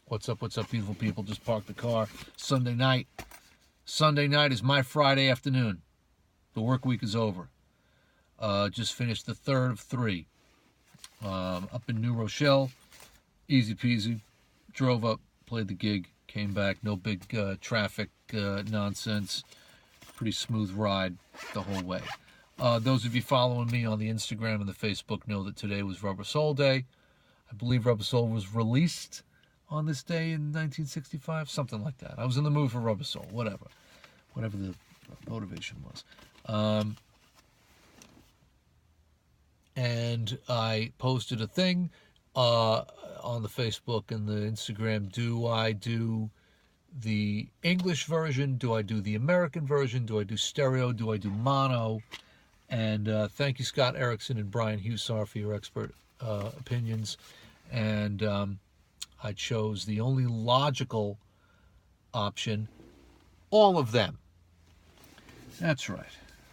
What's up, beautiful people? Just parked the car. Sunday night. Sunday night is my Friday afternoon. The work week is over. Just finished the third of 3. Up in New Rochelle. Easy peasy. Drove up, played the gig, came back. No big traffic nonsense. Pretty smooth ride the whole way. Those of you following me on the Instagram and the Facebook know that today was Rubber Soul Day. I believe Rubber Soul was released on this day in 1965, something like that. I was in the mood for Rubber Soul, whatever the motivation was. And I posted a thing on the Facebook and the Instagram. Do I do the English version? Do I do the American version? Do I do stereo? Do I do mono? And thank you, Scott Erickson and Brian Hussar, for your expert opinions. And I chose the only logical option, all of them. That's right.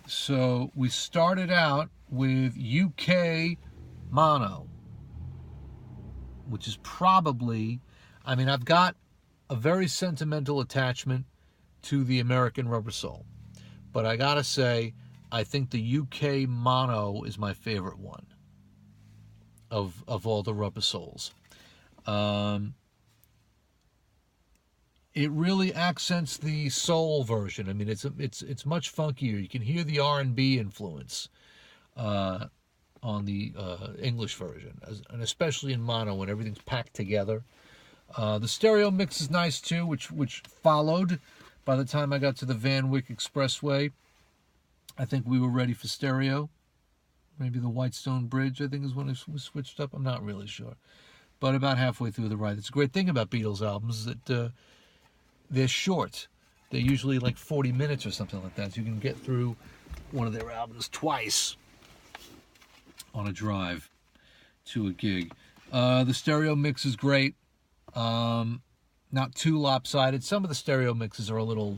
So we started out with UK mono, which is probably, I mean, I've got a very sentimental attachment to the American Rubber Soul. But I gotta say, I think the UK mono is my favorite one of all the Rubber Souls. It really accents the soul version. I mean, it's much funkier. You can hear the R&B influence on the English version, and especially in mono when everything's packed together. The stereo mix is nice too, which followed by the time I got to the Van Wyck Expressway. I think we were ready for stereo. Maybe the Whitestone Bridge, I think, is when it was switched up. I'm not really sure. But about halfway through the ride. It's a great thing about Beatles albums that they're short. They're usually like 40 minutes or something like that. So you can get through one of their albums twice on a drive to a gig. The stereo mix is great. Not too lopsided. Some of the stereo mixes are a little,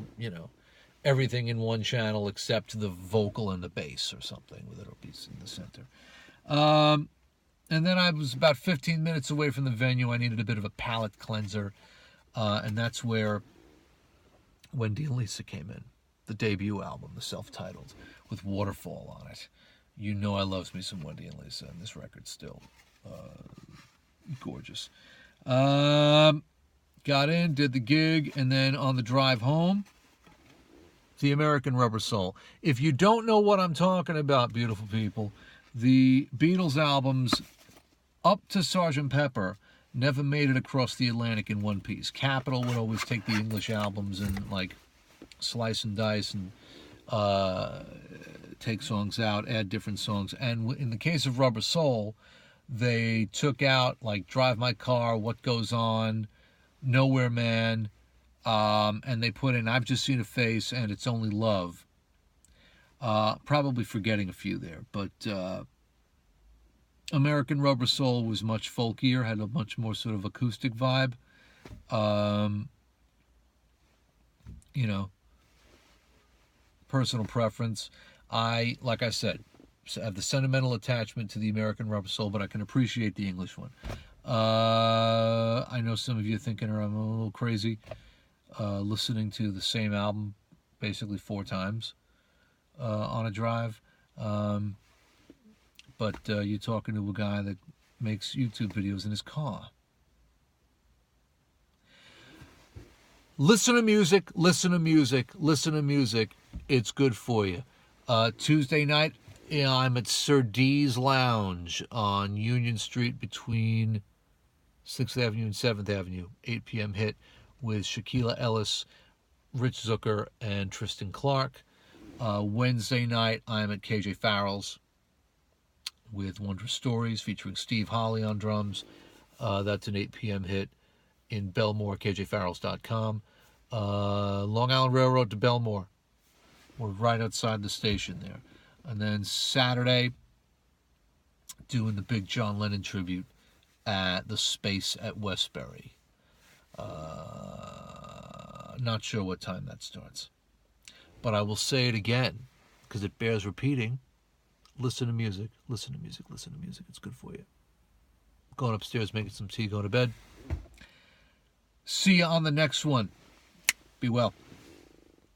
everything in one channel except the vocal and the bass or something with little piece in the center. And then I was about 15 minutes away from the venue. I needed a bit of a palate cleanser. And that's where Wendy and Lisa came in. The debut album, the self-titled, with Waterfall on it. You know I loves me some Wendy and Lisa, and this record's still gorgeous. Got in, did the gig, and then on the drive home, the American Rubber Soul. If you don't know what I'm talking about, beautiful people, the Beatles albums up to Sgt. Pepper never made it across the Atlantic in one piece. Capitol would always take the English albums and slice and dice and take songs out, add different songs. And in the case of Rubber Soul, they took out Drive My Car, What Goes On, Nowhere Man, and they put in I've Just Seen a Face and It's Only Love. Probably forgetting a few there, but American Rubber Soul was much folkier, had a much more sort of acoustic vibe. Personal preference. Like I said, have the sentimental attachment to the American Rubber Soul, but I can appreciate the English one. I know some of you are thinking I'm a little crazy listening to the same album basically 4 times on a drive. But you're talking to a guy that makes YouTube videos in his car. Listen to music, listen to music, listen to music. It's good for you. Tuesday night, I'm at Sir D's Lounge on Union Street between 6th Avenue and 7th Avenue. 8 p.m. hit with Shaquilla Ellis, Rich Zucker, and Tristan Clark. Wednesday night, I'm at KJ Farrell's with Wondrous Stories featuring Steve Holly on drums. That's an 8 p.m. hit in Belmore, kjfarrells.com. Long Island Railroad to Belmore. We're right outside the station there. And then Saturday, doing the big John Lennon tribute at the Space at Westbury. Not sure what time that starts. But I will say it again, because it bears repeating. Listen to music, listen to music, listen to music. It's good for you. Going upstairs, making some tea, going to bed. see you on the next one. Be well.